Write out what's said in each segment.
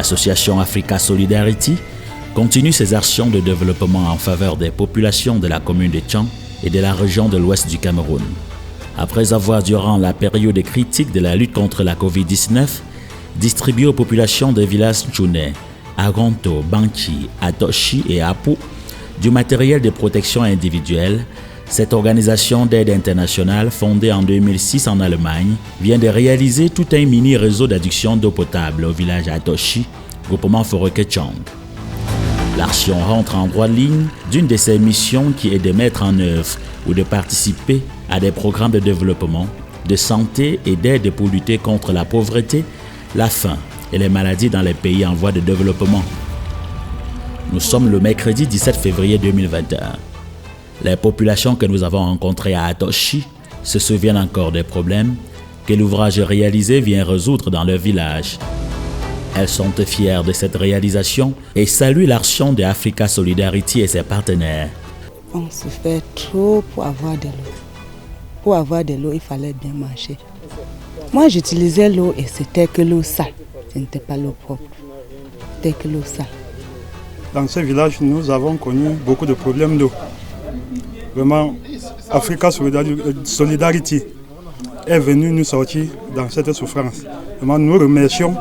L'association Africa Solidarity continue ses actions de développement en faveur des populations de la commune de Tchang et de la région de l'ouest du Cameroun. Après avoir, durant la période critique de la lutte contre la Covid-19, distribué aux populations des villages Tchounais, Agonto, Banki, Atoshi et Apu du matériel de protection individuelle, cette organisation d'aide internationale fondée en 2006 en Allemagne vient de réaliser tout un mini-réseau d'adduction d'eau potable au village Atoshi, groupement Forêt-Tchang. L'action rentre en droite ligne d'une de ses missions qui est de mettre en œuvre ou de participer à des programmes de développement, de santé et d'aide pour lutter contre la pauvreté, la faim et les maladies dans les pays en voie de développement. Nous sommes le mercredi 17 février 2021. Les populations que nous avons rencontrées à Atoshi se souviennent encore des problèmes que l'ouvrage réalisé vient résoudre dans leur village. Elles sont fières de cette réalisation et saluent l'action de Africa Solidarity et ses partenaires. On se fait trop pour avoir de l'eau. Pour avoir de l'eau, il fallait bien manger. Moi, j'utilisais l'eau et c'était que l'eau sale. Ce n'était pas l'eau propre. C'était que l'eau sale. Dans ce village, nous avons connu beaucoup de problèmes d'eau. Vraiment, Africa Solidarity est venue nous sortir dans cette souffrance. Vraiment, nous remercions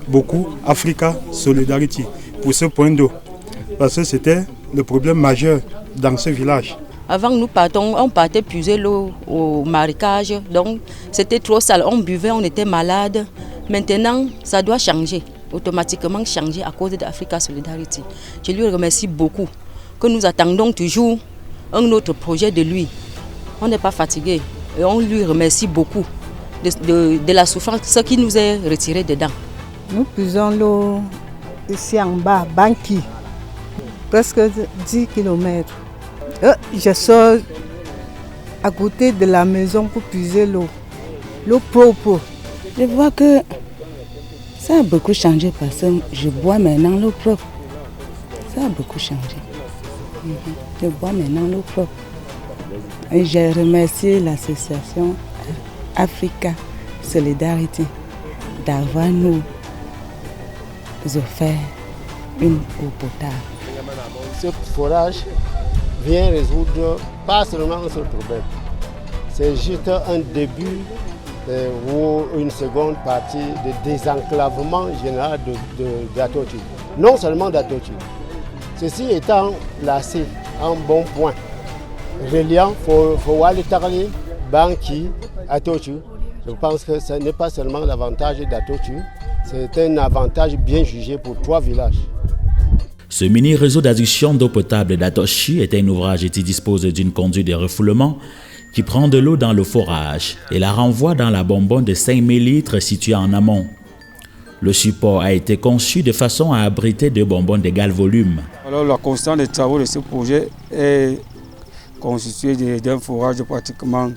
beaucoup Africa Solidarity pour ce point d'eau. Parce que c'était le problème majeur dans ce village. Avant nous partons, on partait puiser l'eau au marécage, donc c'était trop sale, on buvait, on était malade. Maintenant, ça doit changer, automatiquement changer à cause d'Africa Solidarity. Je lui remercie beaucoup, que nous attendons toujours un autre projet de lui. On n'est pas fatigué et on lui remercie beaucoup de la souffrance, ce qui nous est retiré dedans. Nous puisons l'eau ici en bas, Banki, presque 10 km. Je sors à côté de la maison pour puiser l'eau propre. Je vois que ça a beaucoup changé parce que je bois maintenant l'eau propre. Ça a beaucoup changé. Je bois maintenant l'eau propre. Et j'ai remercié l'association Africa Solidarity d'avoir nous offert une eau potable. Ce forage vient résoudre pas seulement un seul problème. C'est juste un début ou une seconde partie de désenclavement général d'Atochi. Non seulement d'Atochi. Ceci étant placé en bon point, reliant Fowalitari, Banki, Atochi. Je pense que ce n'est pas seulement l'avantage d'Atochi, c'est un avantage bien jugé pour 3 villages. Ce mini-réseau d'adduction d'eau potable d'Atoshi est un ouvrage qui dispose d'une conduite de refoulement qui prend de l'eau dans le forage et la renvoie dans la bonbonne de 5000 litres située en amont. Le support a été conçu de façon à abriter 2 bonbonnes d'égal volume. Alors, la constante des travaux de ce projet est constituée d'un forage de pratiquement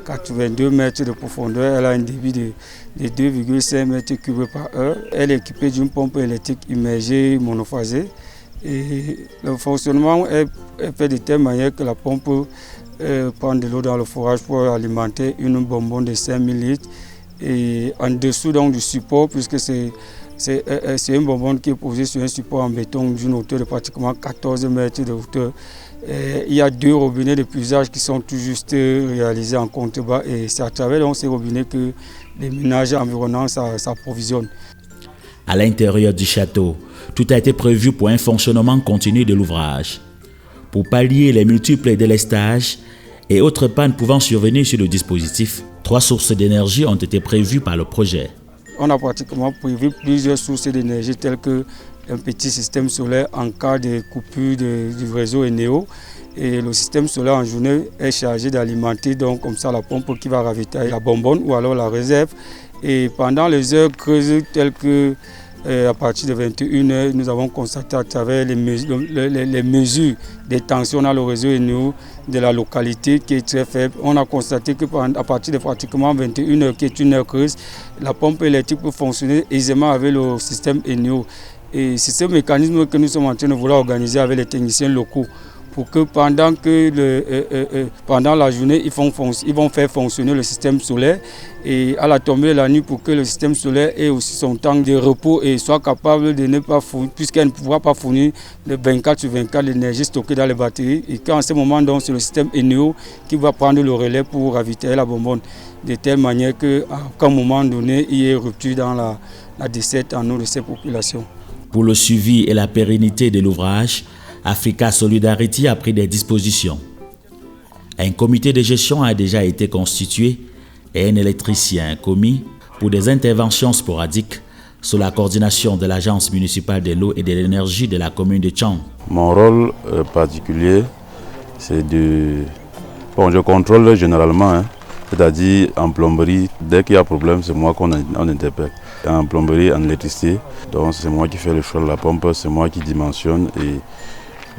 82 mètres de profondeur. Elle a un débit de 2,5 mètres cubes par heure. Elle est équipée d'une pompe électrique immergée monophasée. Et le fonctionnement est fait de telle manière que la pompe prend de l'eau dans le forage pour alimenter une bonbonne de 5000 litres. Et en dessous donc, du support, puisque c'est une bonbonne qui est posée sur un support en béton d'une hauteur de pratiquement 14 mètres de hauteur. Il y a 2 robinets de puisage qui sont tout juste réalisés en contrebas et c'est à travers donc, ces robinets que les ménages environnants s'approvisionnent. À l'intérieur du château, tout a été prévu pour un fonctionnement continu de l'ouvrage. Pour pallier les multiples délestages et autres pannes pouvant survenir sur le dispositif, 3 sources d'énergie ont été prévues par le projet. On a pratiquement prévu plusieurs sources d'énergie telles que un petit système solaire en cas de coupure du réseau Eneo. Et le système solaire en journée est chargé d'alimenter donc comme ça la pompe qui va ravitailler la bonbonne ou alors la réserve. Et pendant les heures creuses telles que à partir de 21h, nous avons constaté à travers les mesures des tensions dans le réseau Eneo de la localité qui est très faible. On a constaté qu'à partir de pratiquement 21h, qui est une heure creuse, la pompe électrique peut fonctionner aisément avec le système Eneo. Et c'est ce mécanisme que nous sommes en train de vouloir organiser avec les techniciens locaux pour que pendant la journée, ils vont faire fonctionner le système solaire et à la tombée de la nuit pour que le système solaire ait aussi son temps de repos et soit capable de ne pas fournir, puisqu'elle ne pourra pas fournir de 24 sur 24 l'énergie stockée dans les batteries. Et qu'en ce moment, donc, c'est le système Eneo qui va prendre le relais pour ravitailler la bonbonne de telle manière qu'à un moment donné, il y ait rupture dans la desserte en eau de ces populations. Pour le suivi et la pérennité de l'ouvrage, Africa Solidarity a pris des dispositions. Un comité de gestion a déjà été constitué et un électricien commis pour des interventions sporadiques sous la coordination de l'Agence municipale de l'eau et de l'énergie de la commune de Tchang. Mon rôle particulier, c'est je contrôle généralement, c'est-à-dire en plomberie, dès qu'il y a problème, c'est moi qu'on interpelle. En plomberie, en électricité, donc c'est moi qui fais le choix de la pompe, c'est moi qui dimensionne et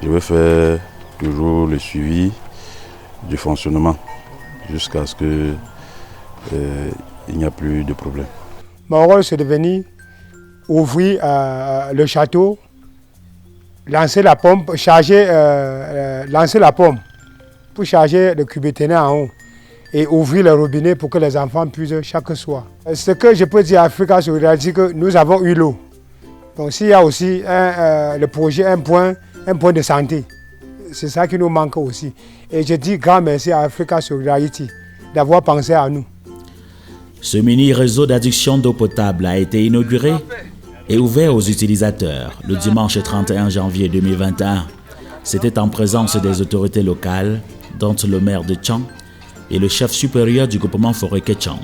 je vais faire toujours le suivi du fonctionnement jusqu'à ce qu'il n'y a plus de problème. Mon rôle, c'est de venir ouvrir le château, lancer la pompe pour charger le cubéténat en haut et ouvrir le robinet pour que les enfants puissent chaque soir. Ce que je peux dire à Africa Solidarity, c'est que nous avons eu l'eau. Donc s'il y a aussi le projet, un point de santé, c'est ça qui nous manque aussi. Et je dis grand merci à Africa Solidarity d'avoir pensé à nous. Ce mini-réseau d'adduction d'eau potable a été inauguré et ouvert aux utilisateurs le dimanche 31 janvier 2021. C'était en présence des autorités locales, dont le maire de Tchang et le chef supérieur du groupement forestier Tchang.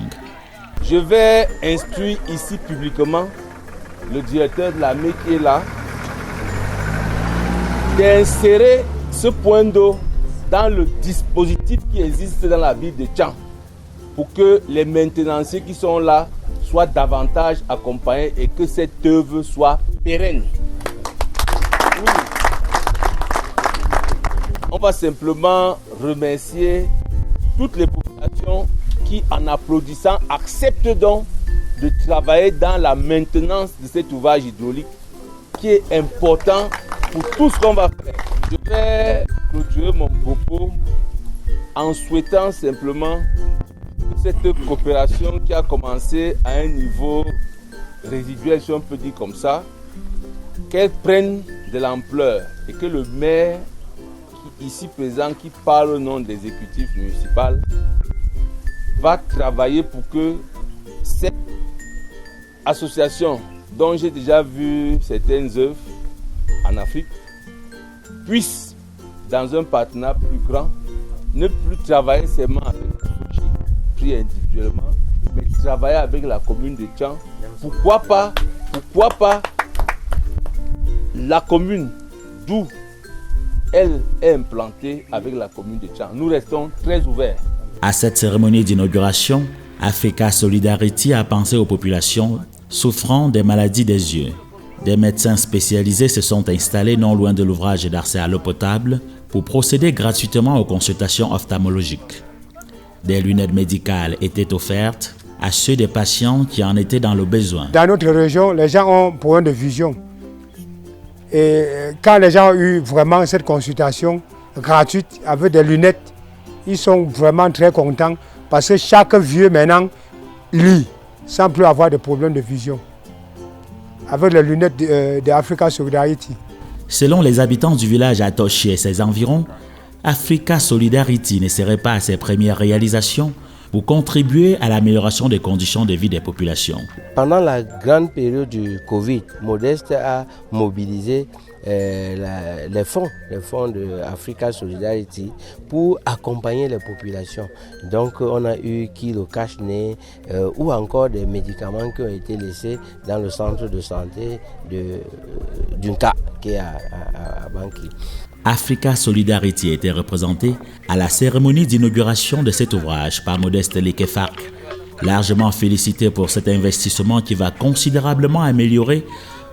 Je vais instruire ici publiquement le directeur de la ME qui est là d'insérer ce point d'eau dans le dispositif qui existe dans la ville de Tchang pour que les maintenanciers qui sont là soient davantage accompagnés et que cette œuvre soit pérenne. Oui. On va simplement remercier toutes les populations qui, en applaudissant, acceptent donc de travailler dans la maintenance de cet ouvrage hydraulique qui est important pour tout ce qu'on va faire. Je vais clôturer mon propos en souhaitant simplement que cette coopération qui a commencé à un niveau résiduel, si on peut dire comme ça, qu'elle prenne de l'ampleur et que le maire ici présent qui parle au nom des exécutifs municipaux va travailler pour que cette association dont j'ai déjà vu certaines œuvres en Afrique puisse, dans un partenariat plus grand, ne plus travailler seulement avec les projets pris individuellement, mais travailler avec la commune de Tchang. Pourquoi pas la commune d'où elle est implantée avec la commune de Tchang. Nous restons très ouverts. À cette cérémonie d'inauguration, Africa Solidarity a pensé aux populations souffrant des maladies des yeux. Des médecins spécialisés se sont installés non loin de l'ouvrage d'accès à l'eau potable pour procéder gratuitement aux consultations ophtalmologiques. Des lunettes médicales étaient offertes à ceux des patients qui en étaient dans le besoin. Dans notre région, les gens ont problème de vision. Et quand les gens ont eu vraiment cette consultation gratuite avec des lunettes, ils sont vraiment très contents parce que chaque vieux maintenant lit sans plus avoir de problème de vision avec les lunettes de Africa Solidarity. Selon les habitants du village Atoshi et ses environs, Africa Solidarity ne serait pas à ses premières réalisations pour contribuer à l'amélioration des conditions de vie des populations. Pendant la grande période du Covid, Modeste a mobilisé les fonds de Africa Solidarity pour accompagner les populations. Donc on a eu Kilo Cache-Nez ou encore des médicaments qui ont été laissés dans le centre de santé d'Unka qui est à Bangui. Africa Solidarity était représenté à la cérémonie d'inauguration de cet ouvrage par Modeste Lekefak. Largement félicité pour cet investissement qui va considérablement améliorer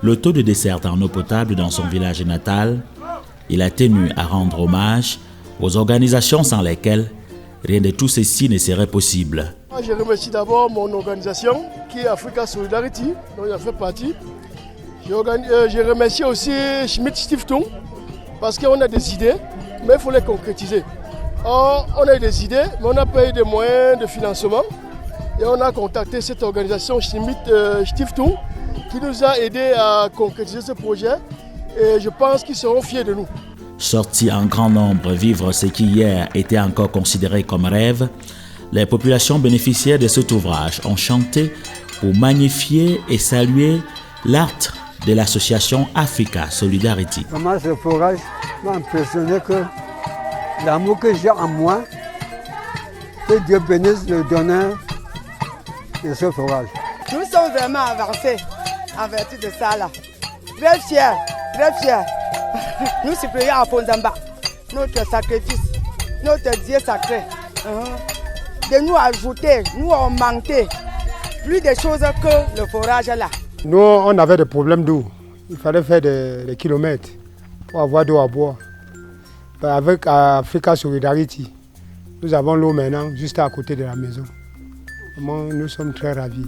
le taux de desserte en eau potable dans son village natal, il a tenu à rendre hommage aux organisations sans lesquelles rien de tout ceci ne serait possible. Je remercie d'abord mon organisation qui est Africa Solidarity, dont j'en fais partie. Je remercie aussi Schmidt Stiftung parce qu'on a des idées mais il faut les concrétiser. Or, on a des idées, mais on n'a pas eu de moyens de financement. Et on a contacté cette organisation Stiftung qui nous a aidés à concrétiser ce projet. Et je pense qu'ils seront fiers de nous. Sortis en grand nombre vivre ce qui hier était encore considéré comme rêve, les populations bénéficiaires de cet ouvrage ont chanté pour magnifier et saluer l'acte de l'association Africa Solidarity. Vraiment, ce forage m'a impressionné que l'amour que j'ai en moi, que Dieu bénisse le donneur de ce forage. Nous sommes vraiment avancés en vertu de ça là. Très fiers, très fiers. Nous supérieurs à Ponzamba, notre sacrifice, notre Dieu sacré. De nous ajouter, nous augmenter plus de choses que le forage là. Nous, on avait des problèmes d'eau. Il fallait faire des kilomètres pour avoir d'eau à boire. Avec Africa Solidarity, nous avons l'eau maintenant juste à côté de la maison. Nous sommes très ravis.